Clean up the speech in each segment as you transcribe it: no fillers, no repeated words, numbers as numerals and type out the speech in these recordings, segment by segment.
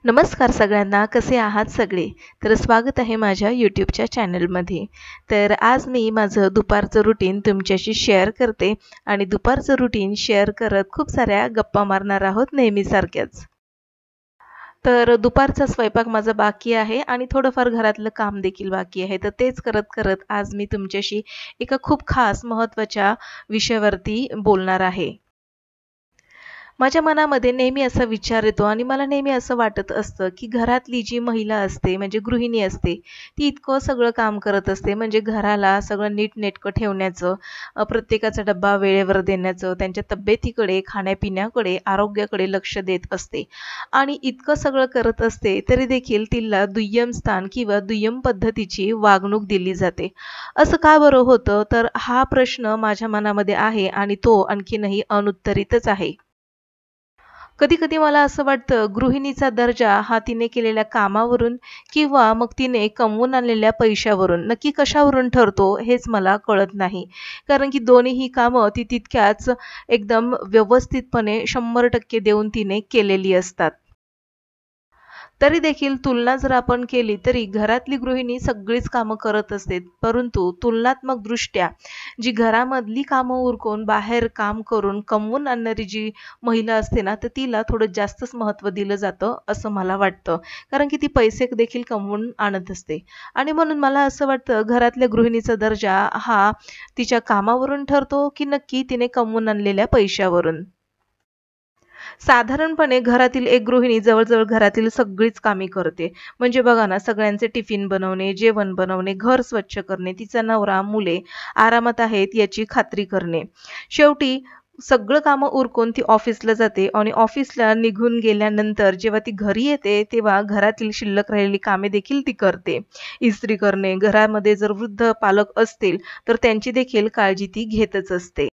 नमस्कार सगळ्यांना, कसे आहात सगळे? तर स्वागत आहे माझ्या यूट्यूबच्या चॅनलमध्ये. तर आज मी माझं दुपारचं रुटीन तुमच्याशी शेअर करते आणि दुपारचं रुटीन शेअर करत खूप साऱ्या गप्पा मारणार आहोत नेहमीसारख्याच. तर दुपारचा स्वयंपाक माझा बाकी आहे आणि थोडंफार घरातलं काम देखील बाकी आहे. तर तेच करत करत आज मी तुमच्याशी एका खूप खास महत्त्वाच्या विषयावरती बोलणार आहे. माझ्या मनामध्ये नेहमी असा विचार येतो आणि मला नेहमी असं वाटत असतं, की घरातली जी महिला असते म्हणजे गृहिणी असते, ती इतकं सगळं काम करत असते म्हणजे घराला सगळं नीटनेटकं ठेवण्याचं, प्रत्येकाचा डब्बा वेळेवर देण्याचं, त्यांच्या तब्येतीकडे, खाण्यापिण्याकडे, आरोग्याकडे लक्ष देत असते. आणि इतकं सगळं करत असते तरी देखील तिला दुय्यम स्थान किंवा दुय्यम पद्धतीची वागणूक दिली जाते. असं का बरं होतं? तर हा प्रश्न माझ्या मनामध्ये आहे आणि तो आणखीनही अनुत्तरितच आहे. कधी-कधी मला असं वाटतं गृहिणीचा दर्जा हा तिने केलेल्या कामावरून किंवा मग तिने कमवून आणलेल्या पैशावरून नक्की कशावरून ठरतो हेच मला कळत नाही. कारण की दोन्हीही कामं ती तितक्याच एकदम व्यवस्थितपणे 100% देऊन तिने केलेली असतात. तरी देखील तुलना जर आपण केली तरी घरातली गृहिणी सगळीच कामं करत असते. परंतु तुलनात्मकदृष्ट्या जी घरामधली कामं उरकून बाहेर काम करून कमवून आणणारी जी महिला असते ना, तर तिला थोडं जास्तच महत्त्व दिलं जातं असं मला वाटतं. कारण की ती पैसे देखील कमवून आणत असते. आणि म्हणून मला असं वाटतं घरातल्या गृहिणीचा दर्जा हा तिच्या कामावरून ठरतो की नक्की तिने कमवून आणलेल्या पैशावरून. साधारणपणे घरातील एक गृहिणी जवळ-जवळ घरातील सगळीच कामे करते. म्हणजे बघा ना, सगळ्यांचे टिफिन बनवणे, जेवण बनवणे, घर स्वच्छ करणे, तिचा नवरा, मुले आरामात आहेत याची खात्री करणे. शेवटी सगळं कामं उरकून ती ऑफिसला जाते आणि ऑफिसला निघून गेल्यानंतर जेव्हा ती घरी येते, तेव्हा घरातील शिल्लक राहिलेली कामे देखील ती करते. इस्त्री करणे, घरामध्ये जर वृद्ध पालक असतील, तर त्यांची देखील काळजी ती घेतच असते.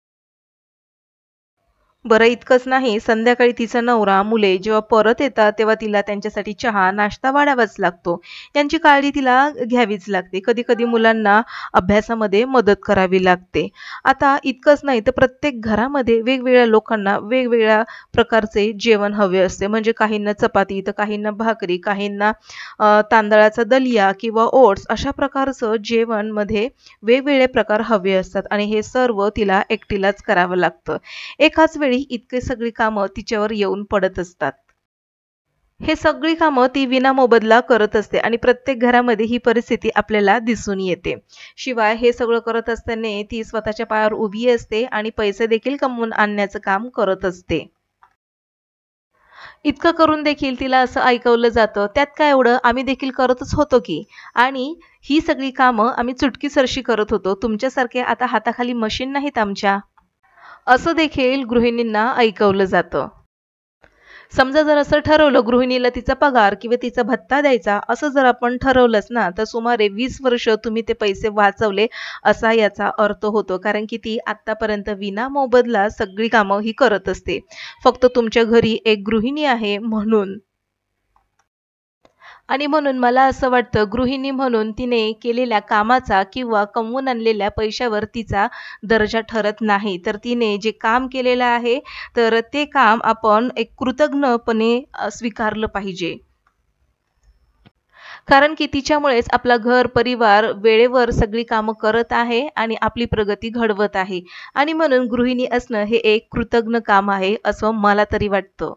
बरं इतकंच नाही, संध्याकाळी तिचा नवरा, मुले जेव्हा परत येतात, तेव्हा तिला त्यांच्यासाठी चहा, नाश्ता वाढावाच लागतो. यांची काळजी तिला घ्यावीच लागते. कधी-कधी मुलांना अभ्यासामध्ये मदत करावी लागते. आता इतकंच नाही, तर प्रत्येक घरामध्ये वेगवेगळ्या लोकांना वेगवेगळ्या प्रकारचे जेवण हवे असते. म्हणजे काहींना चपाती, तर काहींना भाकरी, काहींना तांदळाचा दलिया किंवा ओट्स अशा प्रकारचं जेवणमध्ये वेगवेगळे प्रकार हवे असतात आणि हे सर्व तिला एकटीलाच करावं लागतं. एकाच वेळी इतके सगळी कामं तिच्यावर येऊन पडत असतात. हे सगळी कामं ती विनामोबदला करत असते आणि प्रत्येक घरामध्ये ही परिस्थिती आपल्याला दिसून येते. शिवाय हे सगळं करत असताना ती स्वतःच्या पायावर उभी असते आणि पैसे देखील कमवून आणण्याचं काम करत असते. इतकं करून देखील तिला असं ऐकवलं जातं, "त्यात काय एवढं? आम्ही देखील करतच होतो की आणि ही सगळी कामं आम्ही चुटकीसरशी करत होतो. तुमच्यासारखे आता हाताखाली मशीन नाहीत आमच्या." असं देखील गृहिणींना ऐकवलं जातं. समजा जर असं ठरवलं गृहिणीला तिचा पगार किंवा तिचा भत्ता द्यायचा असं जर आपण ठरवलंच ना, तर सुमारे 20 वर्ष तुम्ही ते पैसे वाचवले असा याचा अर्थ होतो. कारण की ती आत्तापर्यंत विनामोबदला सगळी कामं ही करत असते. फक्त तुमच्या घरी एक गृहिणी आहे म्हणून. आणि म्हणून मला असं वाटतं गृहिणी म्हणून तिने केलेल्या कामाचा किंवा कमवून आणलेल्या पैशावर तिचा दर्जा ठरत नाही. तर तिने जे काम केलेलं आहे, तर ते काम आपण एक कृतज्ञपणे स्वीकारलं पाहिजे. कारण की तिच्यामुळेच आपला घर, परिवार वेळेवर सगळी कामं करत आहे आणि आपली प्रगती घडवत आहे. आणि म्हणून गृहिणी असणं हे एक कृतज्ञ काम आहे, असं मला तरी वाटतं.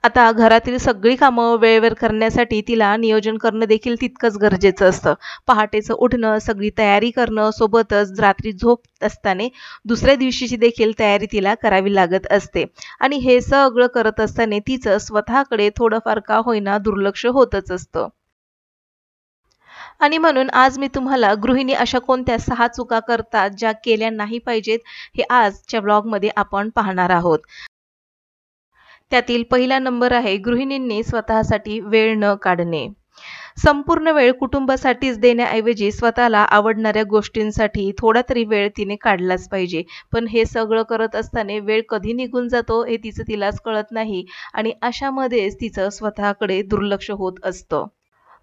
आता घरातील सगळी कामं वेळेवर करण्यासाठी तिला नियोजन करणं देखील तितकंच गरजेचं असतं. पहाटेचं उठणं, सगळी तयारी करणं, सोबतच रात्री झोप असताना दुसऱ्या दिवशीची देखील तयारी तिला करावी लागत असते. आणि हे सगळं करत असताना तिचं स्वतःकडे थोडंफार का होईना दुर्लक्ष होतच असतं. आणि म्हणून आज मी तुम्हाला गृहिणी अशा कोणत्या 6 चुका करतात, ज्या केल्या नाही पाहिजेत, हे आजच्या ब्लॉगमध्ये आपण पाहणार आहोत. त्यातील पहिला नंबर आहे गृहिणींनी स्वतःसाठी वेळ न काढणे. संपूर्ण वेळ कुटुंबासाठीच देण्याऐवजी स्वतःला आवडणाऱ्या गोष्टींसाठी थोडा तरी वेळ तिने काढलाच पाहिजे. पण हे सगळं करत असताना वेळ कधी निघून जातो हे तिलाच कळत नाही आणि अशामध्येच तिचं स्वतःकडे दुर्लक्ष होत असतं.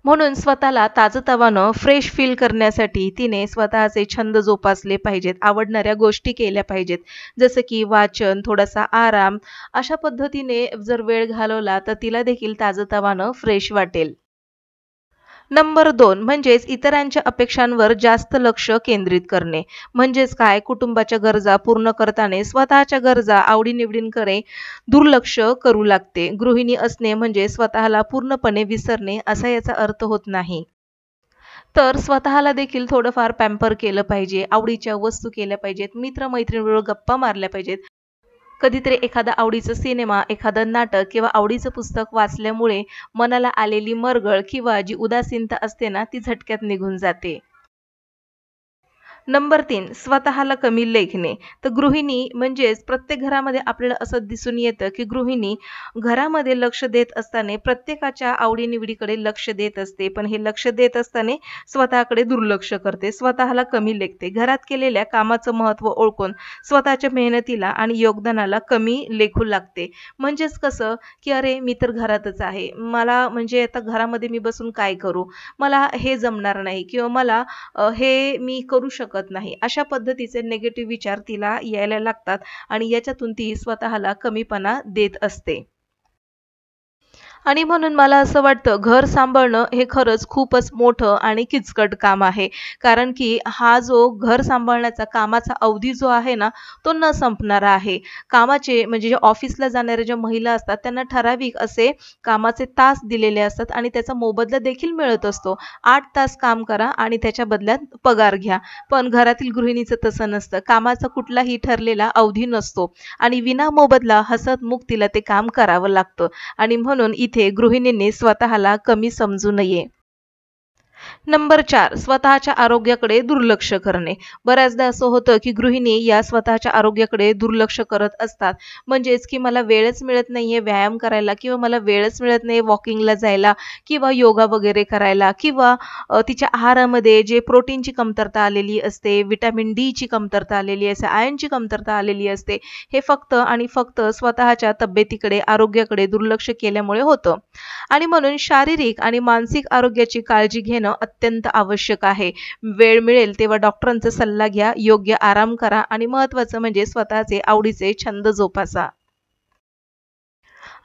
म्हणून स्वतःला ताजंतवानं फ्रेश फील करण्यासाठी तिने स्वतःचे छंद जोपासले पाहिजेत, आवडणाऱ्या गोष्टी केल्या पाहिजेत. जसं की वाचन, थोडासा आराम. अशा पद्धतीने जर वेळ घालवला तर तिला देखील ताजंतवानं फ्रेश वाटेल. नंबर 2 म्हणजेच इतरांच्या अपेक्षांवर जास्त लक्ष केंद्रित करणे. म्हणजेच काय, कुटुंबाच्या गरजा पूर्ण करताना स्वतःच्या गरजा, आवडी-निवडींकडे दुर्लक्ष करू लागते. गृहिणी असणे म्हणजे स्वतःला पूर्णपणे विसरणे असा याचा अर्थ होत नाही. तर स्वतःला देखील थोडंफार पॅम्पर केलं पाहिजे, आवडीच्या वस्तू केल्या पाहिजेत, मित्र-मैत्रिणीबरोबर गप्पा मारल्या पाहिजेत. कधीतरी एखादा आवडीचा सिनेमा, एखादं नाटक किंवा आवडीचं पुस्तक वाचल्यामुळे मनाला आलेली मरगळ किंवा जी उदासीनता असते ना, ती झटक्यात निघून जाते. नंबर 3 स्वतःला कमी लेखणे. तर गृहिणी म्हणजेच प्रत्येक घरामध्ये आपल्याला असं दिसून येतं, की गृहिणी घरामध्ये लक्ष देत असताना प्रत्येकाच्या आवडी-निवडीकडे लक्ष देत असते. पण हे लक्ष देत असताना स्वतःकडे दुर्लक्ष करते, स्वतःला कमी लेखते. घरात केलेल्या कामाचं महत्त्व ओळखून स्वतःच्या मेहनतीला आणि योगदानाला कमी लेखू लागते. म्हणजेच कसं, की अरे मी तर घरातच आहे. मला म्हणजे आता घरामध्ये मी बसून काय करू? मला हे जमणार नाही किंवा मला हे मी करू शकत नाही. अशा पद्धतीचे निगेटिव्ह विचार तिला यायला लागतात आणि याच्यातून ती स्वतःला कमीपणा देत असते. आणि म्हणून मला असं वाटतं, घर सांभाळणं हे खरंच खूपच मोठं आणि किचकट काम आहे. कारण की हा जो घर सांभाळण्याचा कामाचा अवधी जो आहे ना, तो न संपणारा आहे. कामाचे म्हणजे जे ऑफिसला जाणाऱ्या ज्या महिला असतात त्यांना ठराविक असे कामाचे तास दिलेले असतात आणि त्याचा मोबदला देखील मिळत असतो. 8 तास काम करा आणि त्याच्या बदल्यात पगार घ्या. पण घरातील गृहिणीचं तसं नसतं. कामाचा कुठलाही ठरलेला अवधी नसतो आणि विना मोबदला हसतमुख तिला ते काम करावं लागतं. आणि म्हणून इथे गृहिणींनी स्वतःला कमी समजू नये. नंबर 4 स्वतःच्या आरोग्याकडे दुर्लक्ष करणे. बऱ्याचदा असं होतं, की गृहिणी या स्वतःच्या आरोग्याकडे दुर्लक्ष करत असतात. म्हणजेच की मला वेळच मिळत नाहीये व्यायाम करायला किंवा मला वेळच मिळत नाही वॉकिंगला जायला किंवा योगा वगैरे करायला किंवा तिच्या आहारामध्ये जे प्रोटीनची कमतरता आलेली असते, व्हिटॅमिन डीची कमतरता आलेली असते, आयर्नची कमतरता आलेली असते. हे फक्त आणि फक्त स्वतःच्या तब्येतीकडे, आरोग्याकडे दुर्लक्ष केल्यामुळे होतं. आणि म्हणून शारीरिक आणि मानसिक आरोग्याची काळजी घेणं अत्यंत आवश्यक आहे. वेळ मिळेल तेव्हा डॉक्टरांचा सल्ला घ्या, योग्य आराम करा आणि महत्त्वाचं म्हणजे स्वतःचे आवडीचे छंद जोपासा.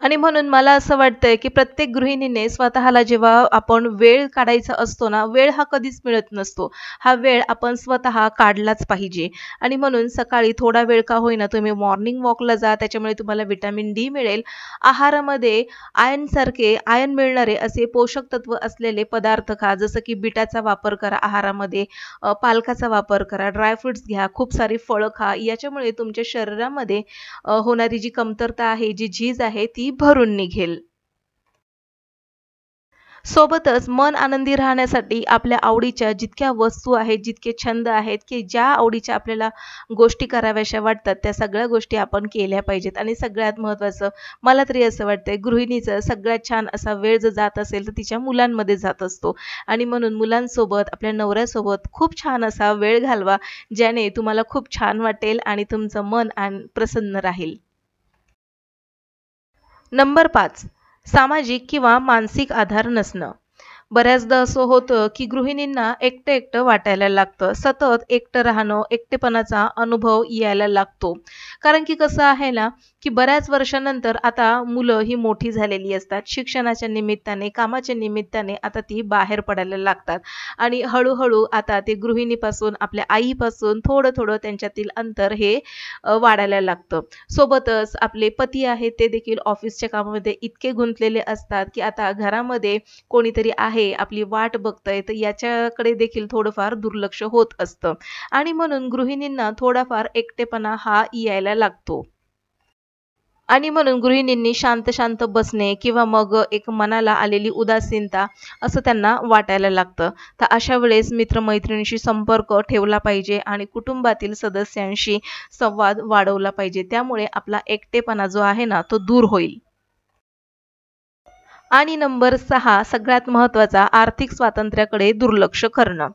आणि म्हणून मला असं वाटतंय, की प्रत्येक गृहिणीने स्वतःला जेव्हा आपण वेळ काढायचा असतो ना, वेळ हा कधीच मिळत नसतो. हा वेळ आपण स्वतः काढलाच पाहिजे. आणि म्हणून सकाळी थोडा वेळ का होईना तुम्ही मॉर्निंग वॉकला जा, त्याच्यामुळे तुम्हाला व्हिटॅमिन डी मिळेल. आहारामध्ये आयर्न मिळणारे असे पोषक तत्व असलेले पदार्थ खा, जसं की बीटाचा वापर करा आहारामध्ये, पालकाचा वापर करा, ड्रायफ्रुट्स घ्या, खूप सारी फळं खा. याच्यामुळे तुमच्या शरीरामध्ये होणारी जी कमतरता आहे, जी झीज आहे ती भरून निघेल. सोबतच मन आनंदी राहण्यासाठी आपल्या आवडीच्या जितक्या वस्तू आहेत, जितके छंद आहेत, की ज्या आवडीच्या आपल्याला गोष्टी कराव्याशा वाटतात, त्या सगळ्या गोष्टी आपण केल्या पाहिजेत. आणि सगळ्यात महत्त्वाचं मला तरी असं वाटतंय, गृहिणीचं सगळ्यात छान असा वेळ जर जात असेल, तर तिच्या मुलांमध्ये जात असतो. आणि म्हणून मुलांसोबत, आपल्या नवऱ्यासोबत खूप छान असा वेळ घालवा, ज्याने तुम्हाला खूप छान वाटेल आणि तुमचं मन प्रसन्न राहील. नंबर 5 सामाजिक किंवा मानसिक आधार नसणं. बऱ्याचदा असं होतं, की गृहिणींना एकटं-एकटं वाटायला लागतं. सतत एकटं राहणं, एकटेपणाचा अनुभव यायला लागतो. कारण की कसं आहे ना, की बऱ्याच वर्षानंतर आता मुलं ही मोठी झालेली असतात. शिक्षणाच्या निमित्ताने, कामाच्या निमित्ताने आता ती बाहेर पडायला लागतात आणि हळू आता ते गृहिणीपासून, आपल्या आईपासून थोडं-थोडं त्यांच्यातील अंतर हे वाढायला लागतं. सोबतच आपले पती आहेत ते देखील ऑफिसच्या कामामध्ये इतके गुंतलेले असतात, की आता घरामध्ये कोणीतरी आहे, आपली वाट बघतंय, तर याच्याकडे देखील थोडंफार दुर्लक्ष होत असतं. आणि म्हणून गृहिणींना थोडाफार एकटेपणा हा यायला लागतो. आणि म्हणून गृहिणींनी शांत-शांत बसणे किंवा मग एक मनाला आलेली उदासीनता असं त्यांना वाटायला लागतं. तर अशा वेळेस मित्र-मैत्रिणींशी संपर्क ठेवला पाहिजे आणि कुटुंबातील सदस्यांशी संवाद वाढवला पाहिजे. त्यामुळे आपला एकटेपणा जो आहे ना, तो दूर होईल. आणि नंबर 6 सगळ्यात महत्त्वाचा आर्थिक स्वातंत्र्याकडे दुर्लक्ष करणं.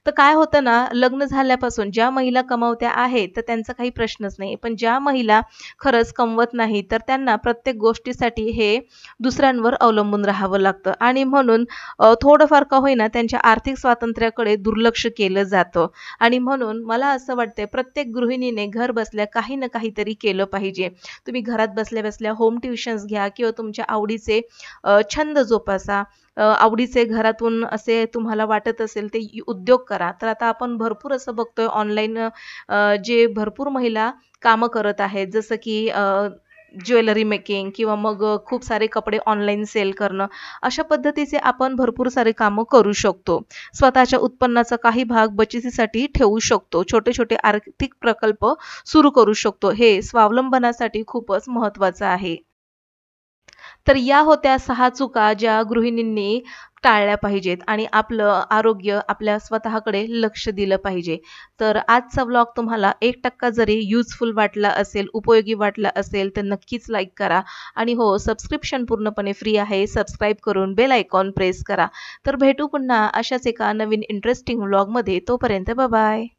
तर काय होतं ना, लग्न झाल्यापासून ज्या महिला कमावत्या आहेत, तर त्यांचा काही प्रश्नच नाही. पण ज्या महिला खरंच कमवत नाही, तर त्यांना प्रत्येक गोष्टीसाठी हे दुसऱ्यांवर अवलंबून राहावं लागतं आणि म्हणून थोडंफार का होईना त्यांच्या आर्थिक स्वातंत्र्याकडे दुर्लक्ष केलं जातं आणि म्हणून मला असं वाटतंय प्रत्येक गृहिणीने घर बसल्या काही ना काहीतरी केलं पाहिजे. तुम्ही घरात बसल्या-बसल्या होम ट्युशन्स घ्या किंवा तुमच्या आवडीचे छंद जोपासा. आवडीचे घरातून असे तुम्हाला वाटत असेल ते उद्योग करा. तर आता आपण भरपूर असं बघतोय ऑनलाईन जे भरपूर महिला कामं करत आहेत. जसं की ज्वेलरी मेकिंग किंवा मग खूप सारे कपडे ऑनलाईन सेल करणं. अशा पद्धतीचे आपण भरपूर सारे कामं करू शकतो. स्वतःच्या उत्पन्नाचा काही भाग बचतीसाठी ठेवू शकतो. छोटे-छोटे आर्थिक प्रकल्प सुरू करू शकतो. हे स्वावलंबनासाठी खूपच महत्त्वाचं आहे. तर या होत्या 6 चुका ज्या गृहिणींनी टाळल्या पाहिजेत आणि आपलं आरोग्य आपल्या स्वतःकडे लक्ष दिलं पाहिजे. तर आजचा व्लॉग तुम्हाला 1% जरी युजफुल वाटला असेल, उपयोगी वाटला असेल, तर नक्कीच लाईक करा आणि हो, सबस्क्रिप्शन पूर्णपणे फ्री आहे. सबस्क्राईब करून बेल आयकॉन प्रेस करा. तर भेटू पुन्हा अशाच एका नवीन इंटरेस्टिंग व्लॉगमध्ये. तोपर्यंत बाय.